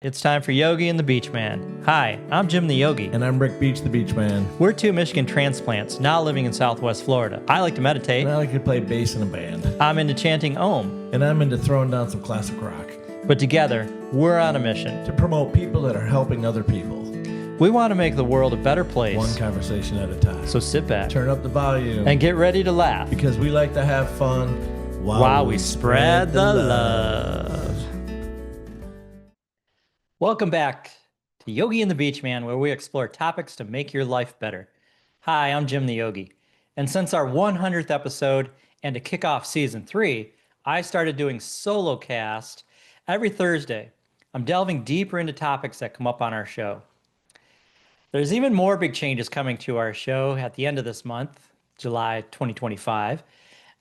It's time for Yogi and the BeachMan. Hi, I'm Jim the Yogi. And I'm Rick Beach, the BeachMan. We're two Michigan transplants now living in Southwest Florida. I like to meditate. And I like to play bass in a band. I'm into chanting Om. And I'm into throwing down some classic rock. But together, we're on a mission to promote people that are helping other people. We want to make the world a better place. One conversation at a time. So sit back. Turn up the volume. And get ready to laugh. Because we like to have fun while we spread the love. Welcome back to Yogi and the BeachMan, where we explore topics to make your life better. Hi, I'm Jim the Yogi. And since our 100th episode and to kick off season 3, I started doing solocast every Thursday. I'm delving deeper into topics that come up on our show. There's even more big changes coming to our show at the end of this month, July 2025.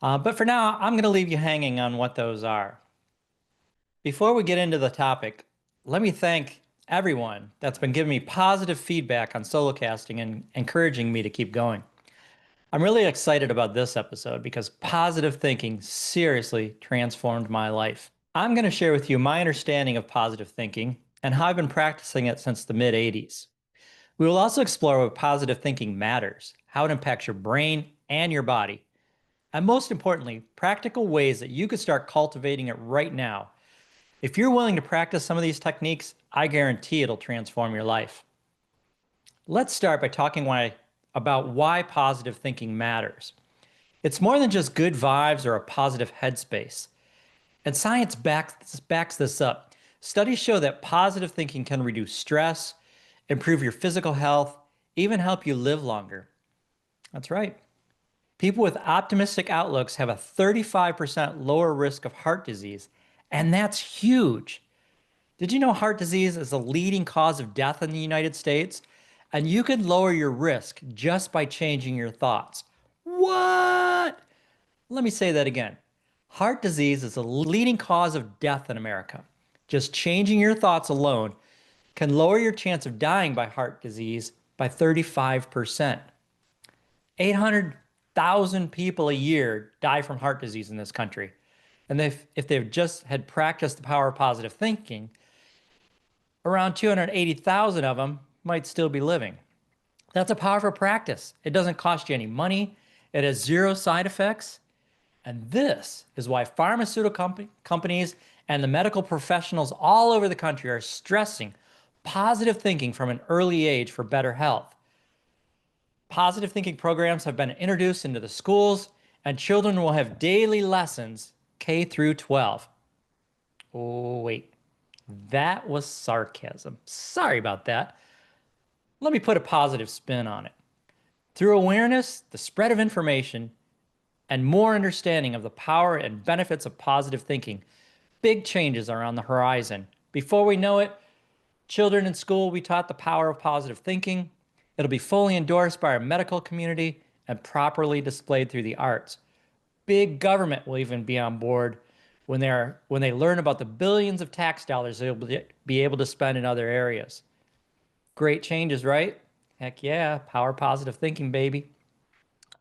But for now, I'm going to leave you hanging on what those are. Before we get into the topic, let me thank everyone that's been giving me positive feedback on solocasting and encouraging me to keep going. I'm really excited about this episode because positive thinking seriously transformed my life. I'm going to share with you my understanding of positive thinking and how I've been practicing it since the mid-'80s. We will also explore what positive thinking matters, how it impacts your brain and your body, and most importantly, practical ways that you could start cultivating it right now. If you're willing to practice some of these techniques, I guarantee it'll transform your life. Let's start by talking about why positive thinking matters. It's more than just good vibes or a positive headspace. And science backs this up. Studies show that positive thinking can reduce stress, improve your physical health, even help you live longer. That's right. People with optimistic outlooks have a 35% lower risk of heart disease. And that's huge. Did you know heart disease is the leading cause of death in the United States? And you can lower your risk just by changing your thoughts. What? Let me say that again. Heart disease is the leading cause of death in America. Just changing your thoughts alone can lower your chance of dying by heart disease by 35%. 800,000 people a year die from heart disease in this country. And if they've just had practiced the power of positive thinking, around 280,000 of them might still be living. That's a powerful practice. It doesn't cost you any money. It has zero side effects. And this is why pharmaceutical companies and the medical professionals all over the country are stressing positive thinking from an early age for better health. Positive thinking programs have been introduced into the schools, and children will have daily lessons K through 12. Oh, wait, that was sarcasm. Sorry about that. Let me put a positive spin on it. Through awareness, the spread of information, and more understanding of the power and benefits of positive thinking, big changes are on the horizon. Before we know it, children in school will be taught the power of positive thinking. It'll be fully endorsed by our medical community and properly displayed through the arts. Big government will even be on board when they learn about the billions of tax dollars they'll be able to spend in other areas. Great changes, right? Heck yeah, power positive thinking, baby.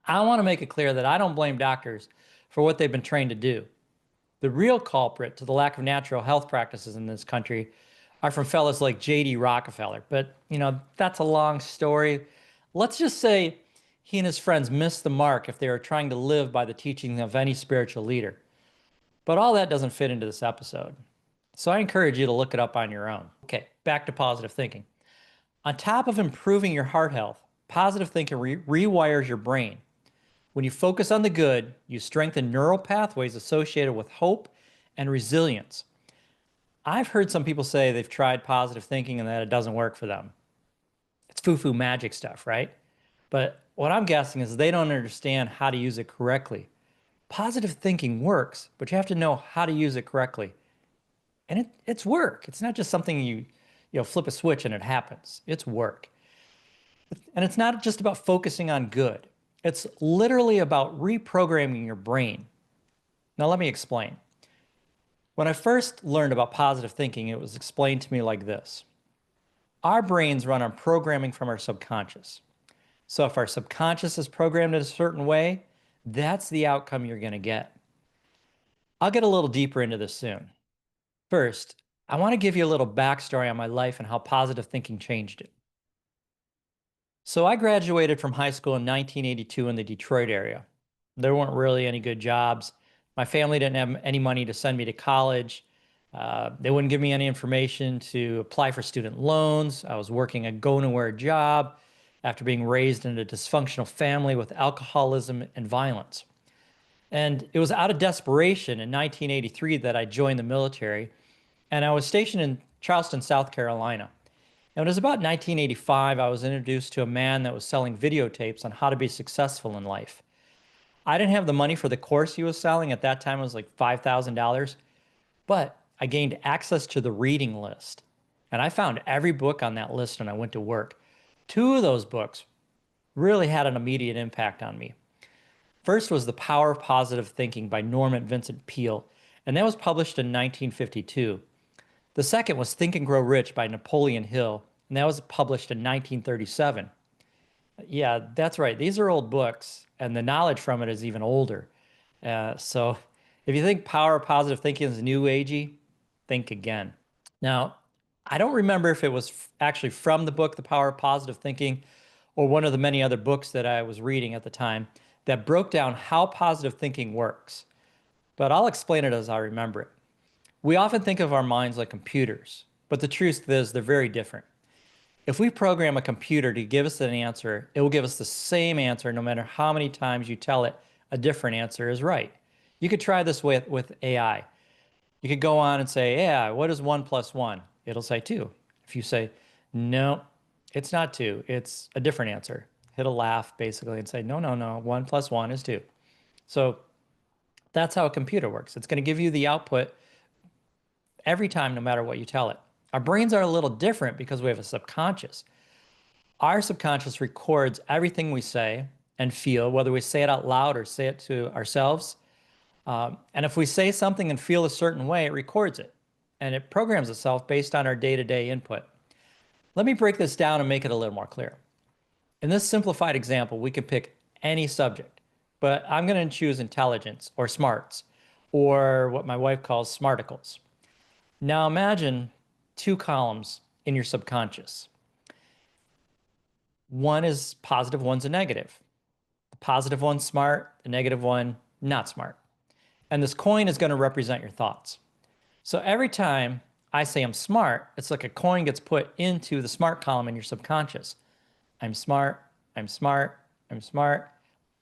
I want to make it clear that I don't blame doctors for what they've been trained to do. The real culprit to the lack of natural health practices in this country are from fellas like J.D. Rockefeller. But, that's a long story. Let's just say he and his friends missed the mark if they were trying to live by the teaching of any spiritual leader. But all that doesn't fit into this episode. So I encourage you to look it up on your own. Okay, back to positive thinking. On top of improving your heart health, positive thinking rewires your brain. When you focus on the good, you strengthen neural pathways associated with hope and resilience. I've heard some people say they've tried positive thinking and that it doesn't work for them. It's foo-foo magic stuff, right? But what I'm guessing is they don't understand how to use it correctly. Positive thinking works, but you have to know how to use it correctly. And it's work. It's not just something you flip a switch and it happens. It's work. And it's not just about focusing on good. It's literally about reprogramming your brain. Now let me explain. When I first learned about positive thinking, it was explained to me like this. Our brains run on programming from our subconscious. So if our subconscious is programmed in a certain way, that's the outcome you're going to get. I'll get a little deeper into this soon. First, I want to give you a little backstory on my life and how positive thinking changed it. So I graduated from high school in 1982 in the Detroit area. There weren't really any good jobs. My family didn't have any money to send me to college. They wouldn't give me any information to apply for student loans. I was working a go-nowhere job after being raised in a dysfunctional family with alcoholism and violence. And it was out of desperation in 1983 that I joined the military, and I was stationed in Charleston, South Carolina. And it was about 1985, I was introduced to a man that was selling videotapes on how to be successful in life. I didn't have the money for the course he was selling. At that time, it was like $5,000, but I gained access to the reading list. And I found every book on that list when I went to work. Two of those books really had an immediate impact on me. First was The Power of Positive Thinking by Norman Vincent Peale, and that was published in 1952. The second was Think and Grow Rich by Napoleon Hill, and that was published in 1937. Yeah, that's right. These are old books, and the knowledge from it is even older. So if you think Power of Positive Thinking is new agey, think again. Now, I don't remember if it was actually from the book, The Power of Positive Thinking, or one of the many other books that I was reading at the time that broke down how positive thinking works. But I'll explain it as I remember it. We often think of our minds like computers, but the truth is they're very different. If we program a computer to give us an answer, it will give us the same answer no matter how many times you tell it a different answer is right. You could try this with AI. You could go on and say, yeah, what is 1 plus 1? It'll say 2. If you say, no, it's not 2, it's a different answer, it'll laugh basically and say, no, no, no, 1 plus 1 is 2. So that's how a computer works. It's going to give you the output every time, no matter what you tell it. Our brains are a little different because we have a subconscious. Our subconscious records everything we say and feel, whether we say it out loud or say it to ourselves. And if we say something and feel a certain way, it records it and it programs itself based on our day-to-day input. Let me break this down and make it a little more clear. In this simplified example, we can pick any subject, but I'm going to choose intelligence or smarts or what my wife calls smarticles. Now imagine two columns in your subconscious. One is positive, one's a negative. The positive one's smart, the negative one, not smart. And this coin is going to represent your thoughts. So every time I say I'm smart, it's like a coin gets put into the smart column in your subconscious. I'm smart, I'm smart, I'm smart.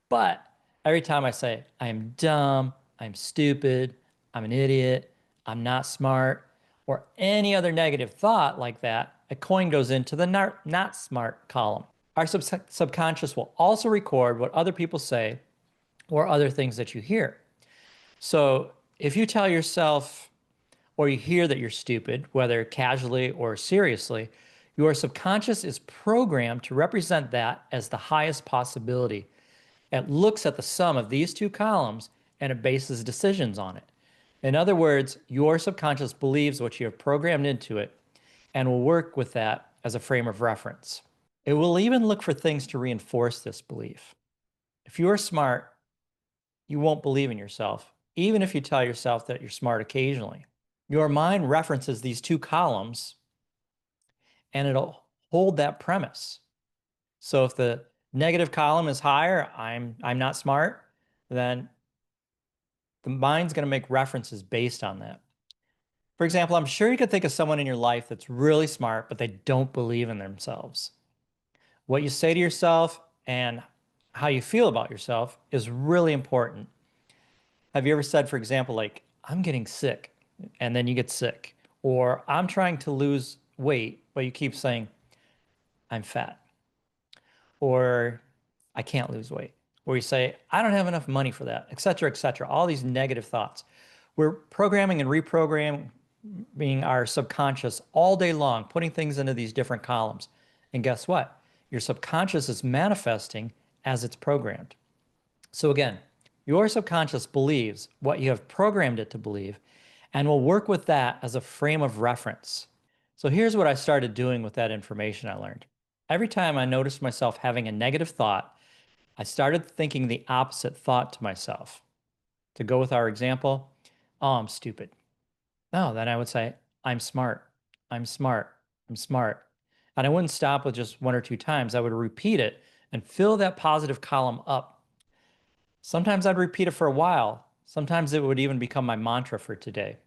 But every time I say I am dumb, I'm stupid, I'm an idiot, I'm not smart, or any other negative thought like that, a coin goes into the not smart column. Our subconscious will also record what other people say or other things that you hear. So if you tell yourself or you hear that you're stupid, whether casually or seriously, your subconscious is programmed to represent that as the highest possibility. It looks at the sum of these two columns and it bases decisions on it. In other words, your subconscious believes what you have programmed into it and will work with that as a frame of reference. It will even look for things to reinforce this belief. If you're smart, you won't believe in yourself, even if you tell yourself that you're smart occasionally. Your mind references these two columns and it'll hold that premise. So if the negative column is higher, I'm not smart, then the mind's going to make references based on that. For example, I'm sure you could think of someone in your life that's really smart, but they don't believe in themselves. What you say to yourself and how you feel about yourself is really important. Have you ever said, for example, like, I'm getting sick, and then you get sick, or I'm trying to lose weight, but you keep saying, I'm fat, or I can't lose weight, or you say, I don't have enough money for that, et cetera, all these negative thoughts. We're programming and reprogramming our subconscious all day long, putting things into these different columns. And guess what? Your subconscious is manifesting as it's programmed. So again, your subconscious believes what you have programmed it to believe and will work with that as a frame of reference. So here's what I started doing with that information I learned. Every time I noticed myself having a negative thought, I started thinking the opposite thought to myself. To go with our example, oh, I'm stupid. No, then I would say, I'm smart. I'm smart. I'm smart. And I wouldn't stop with just one or two times. I would repeat it and fill that positive column up. Sometimes I'd repeat it for a while. Sometimes it would even become my mantra for today.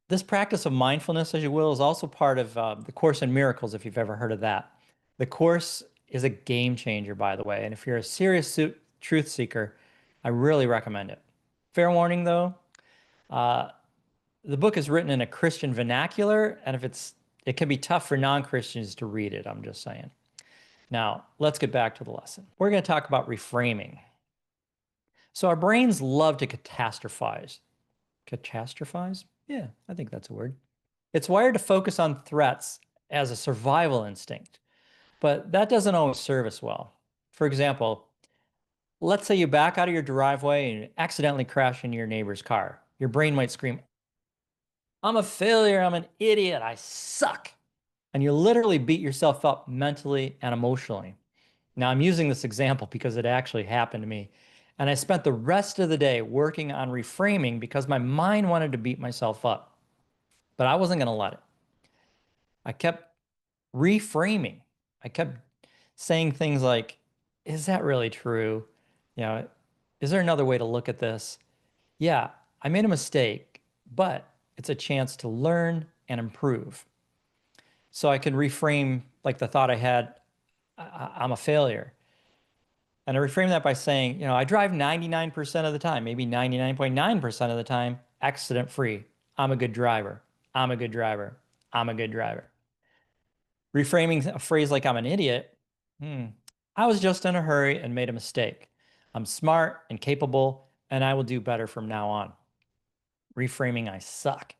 This practice of mindfulness, as you will, is also part of the Course in Miracles, if you've ever heard of that. The Course is a game changer, by the way. And if you're a serious truth seeker, I really recommend it. Fair warning, though, uh, the book is written in a Christian vernacular, and it can be tough for non-Christians to read it, I'm just saying. Now, let's get back to the lesson. We're going to talk about reframing. So our brains love to catastrophize. Catastrophize? Yeah, I think that's a word. It's wired to focus on threats as a survival instinct, but that doesn't always serve us well. For example, let's say you back out of your driveway and accidentally crash into your neighbor's car. Your brain might scream, I'm a failure, I'm an idiot, I suck. And you literally beat yourself up mentally and emotionally. Now, I'm using this example because it actually happened to me. And I spent the rest of the day working on reframing because my mind wanted to beat myself up, but I wasn't going to let it. I kept reframing. I kept saying things like, is that really true? You know, is there another way to look at this? Yeah, I made a mistake, but it's a chance to learn and improve. So I can reframe like the thought I had, I'm a failure. And I reframe that by saying, I drive 99% of the time, maybe 99.9% of the time, accident free. I'm a good driver. I'm a good driver. I'm a good driver. Reframing a phrase like I'm an idiot, I was just in a hurry and made a mistake. I'm smart and capable, and I will do better from now on. Reframing I suck.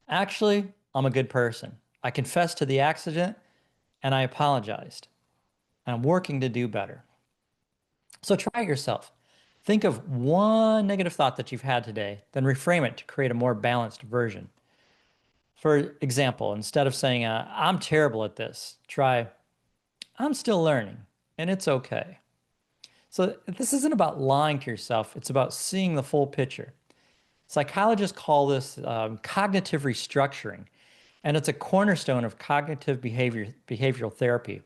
Actually, I'm a good person. I confessed to the accident and I apologized. I'm working to do better. So try it yourself. Think of one negative thought that you've had today, then reframe it to create a more balanced version. For example, instead of saying, I'm terrible at this, try, I'm still learning and it's okay. So this isn't about lying to yourself, it's about seeing the full picture. Psychologists call this cognitive restructuring, and it's a cornerstone of cognitive behavioral therapy.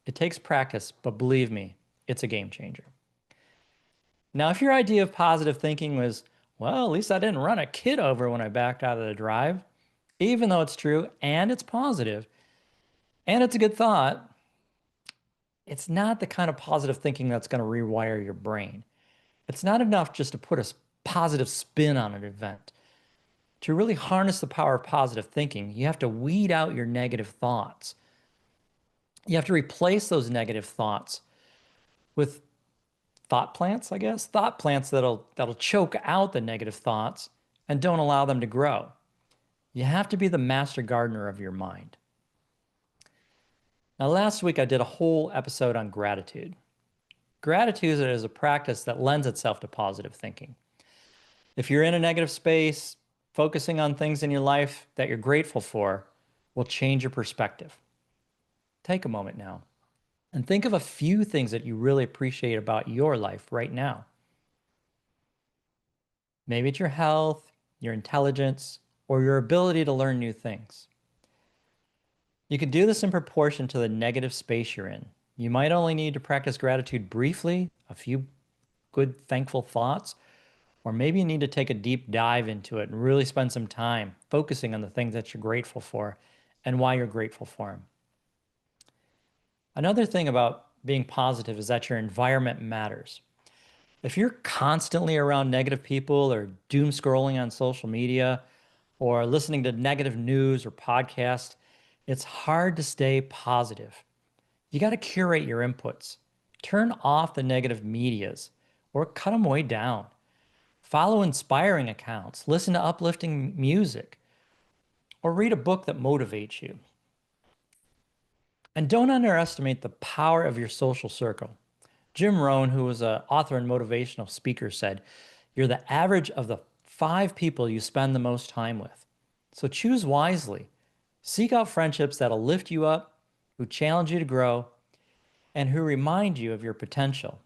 It takes practice, but believe me, it's a game changer. Now, if your idea of positive thinking was, well, at least I didn't run a kid over when I backed out of the drive, even though it's true and it's positive and it's a good thought, it's not the kind of positive thinking that's going to rewire your brain. It's not enough just to put a positive spin on an event. To really harness the power of positive thinking, you have to weed out your negative thoughts. You have to replace those negative thoughts with thought plants, I guess, thought plants that'll choke out the negative thoughts and don't allow them to grow. You have to be the master gardener of your mind. Now, last week I did a whole episode on gratitude. Gratitude is a practice that lends itself to positive thinking. If you're in a negative space, focusing on things in your life that you're grateful for will change your perspective. Take a moment now and think of a few things that you really appreciate about your life right now. Maybe it's your health, your intelligence, or your ability to learn new things. You can do this in proportion to the negative space you're in. You might only need to practice gratitude briefly, a few good thankful thoughts, or maybe you need to take a deep dive into it and really spend some time focusing on the things that you're grateful for and why you're grateful for them. Another thing about being positive is that your environment matters. If you're constantly around negative people or doom scrolling on social media or listening to negative news or podcasts, it's hard to stay positive. You got to curate your inputs. Turn off the negative medias or cut them way down. Follow inspiring accounts, listen to uplifting music, or read a book that motivates you. And don't underestimate the power of your social circle. Jim Rohn, who was an author and motivational speaker, said, you're the average of the 5 people you spend the most time with. So choose wisely. Seek out friendships that'll lift you up, who challenge you to grow, and who remind you of your potential.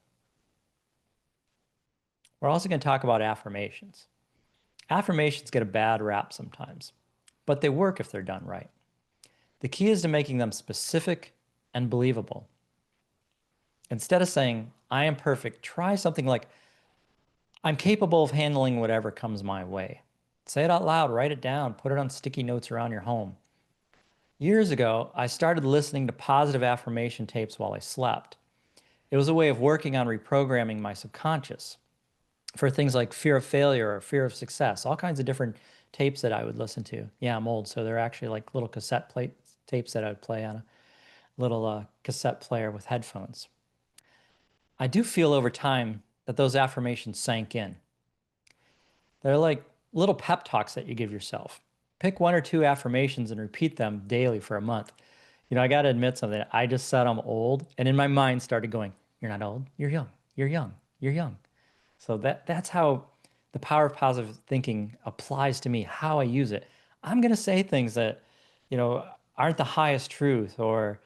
We're also going to talk about affirmations. Affirmations get a bad rap sometimes. but they work if they're done right. The key is to making them specific and believable. Instead of saying, I am perfect, try something like, I'm capable of handling whatever comes my way. Say it out loud, write it down, put it on sticky notes around your home. Years ago, I started listening to positive affirmation tapes while I slept. It was a way of working on reprogramming my subconscious for things like fear of failure or fear of success, all kinds of different tapes that I would listen to. Yeah, I'm old, so they're actually like little tapes that I would play on a little cassette player with headphones. I do feel over time that those affirmations sank in. They're like little pep talks that you give yourself. Pick 1 or 2 affirmations and repeat them daily for a month. I got to admit something. I just said I'm old, and in my mind started going, you're not old, you're young, you're young, you're young. So that's how the power of positive thinking applies to me, how I use it. I'm going to say things that, aren't the highest truth or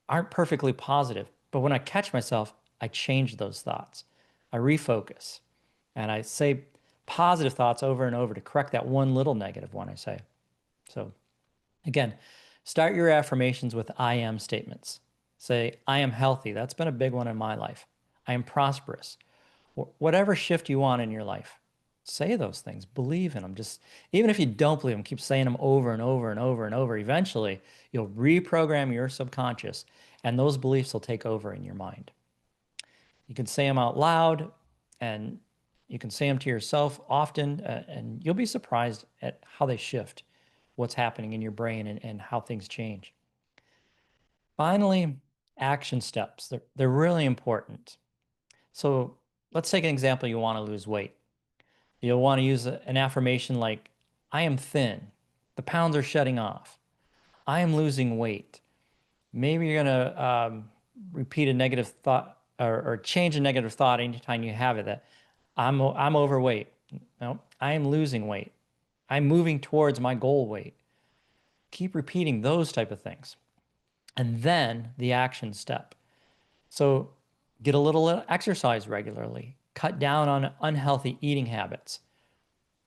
aren't perfectly positive. But when I catch myself, I change those thoughts. I refocus and I say positive thoughts over and over to correct that one little negative one I say. So again, start your affirmations with I am statements. Say, I am healthy. That's been a big one in my life. I am prosperous. Whatever shift you want in your life, say those things, believe in them. Just even if you don't believe them, keep saying them over and over and over and over. Eventually, you'll reprogram your subconscious and those beliefs will take over in your mind. You can say them out loud and you can say them to yourself often, and you'll be surprised at how they shift, what's happening in your brain and how things change. Finally, action steps. They're really important. So let's take an example. You want to lose weight. You'll want to use an affirmation like, I am thin. The pounds are shedding off. I am losing weight. Maybe you're going to repeat a negative thought or change a negative thought anytime you have it, that I'm overweight. No, I am losing weight. I'm moving towards my goal weight. Keep repeating those type of things. And then the action step. So get a little exercise regularly. Cut down on unhealthy eating habits.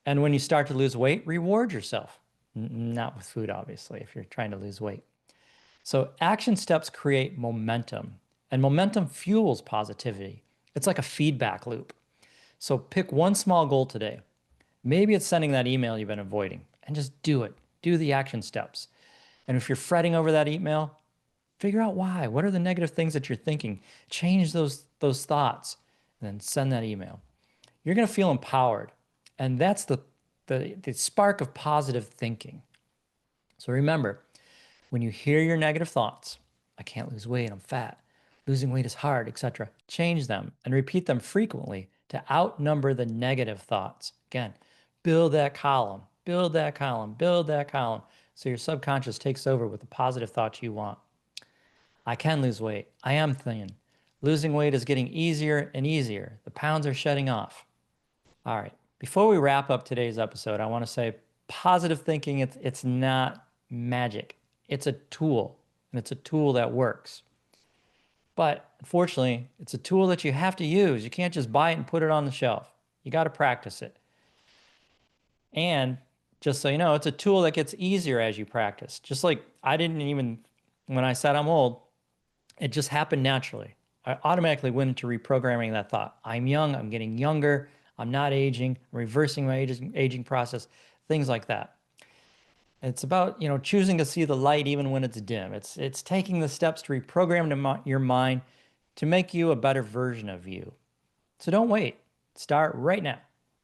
And when you start to lose weight, reward yourself. Not with food, obviously, if you're trying to lose weight. So action steps create momentum, and momentum fuels positivity. It's like a feedback loop. So pick one small goal today. Maybe it's sending that email you've been avoiding, and just do it. Do the action steps. And if you're fretting over that email, figure out why. What are the negative things that you're thinking? Change those thoughts, and then send that email. You're going to feel empowered, and that's the spark of positive thinking. So remember, when you hear your negative thoughts, I can't lose weight, I'm fat, losing weight is hard, etc., change them and repeat them frequently to outnumber the negative thoughts. Again, build that column, build that column, build that column, so your subconscious takes over with the positive thoughts you want. I can lose weight. I am thin. Losing weight is getting easier and easier. The pounds are shedding off. All right. Before we wrap up today's episode, I want to say positive thinking, it's not magic. It's a tool, and it's a tool that works. But unfortunately, it's a tool that you have to use. You can't just buy it and put it on the shelf. You got to practice it. And just so you know, it's a tool that gets easier as you practice. Just like when I said I'm old, it just happened naturally. I automatically went into reprogramming that thought. I'm young, I'm getting younger, I'm not aging, I'm reversing my aging process, things like that. It's about, choosing to see the light even when it's dim. It's taking the steps to reprogram your mind to make you a better version of you. So don't wait. Start right now.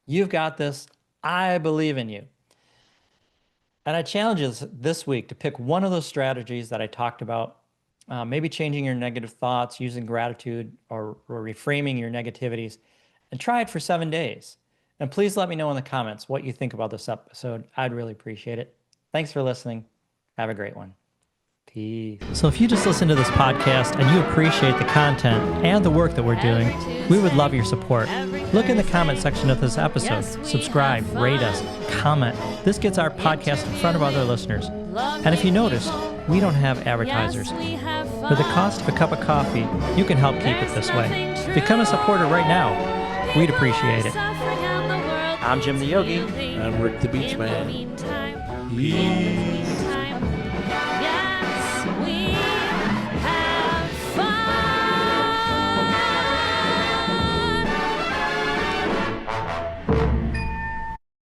You've got this. I believe in you. And I challenge you this week to pick one of those strategies that I talked about. Maybe changing your negative thoughts, using gratitude, or reframing your negativities, and try it for 7 days. And please let me know in the comments what you think about this episode. I'd really appreciate it. Thanks for listening. Have a great one. Peace. So if you just listen to this podcast and you appreciate the content and the work that we're doing, we would love your support. Look in the comment section of this episode. Subscribe, rate us, comment. This gets our podcast in front of other listeners. And if you noticed, we don't have advertisers. For the cost of a cup of coffee, you can help keep it this way. Become a supporter right now. We'd appreciate it. I'm Jim the Yogi. I'm Rick the BeachMan. Peace.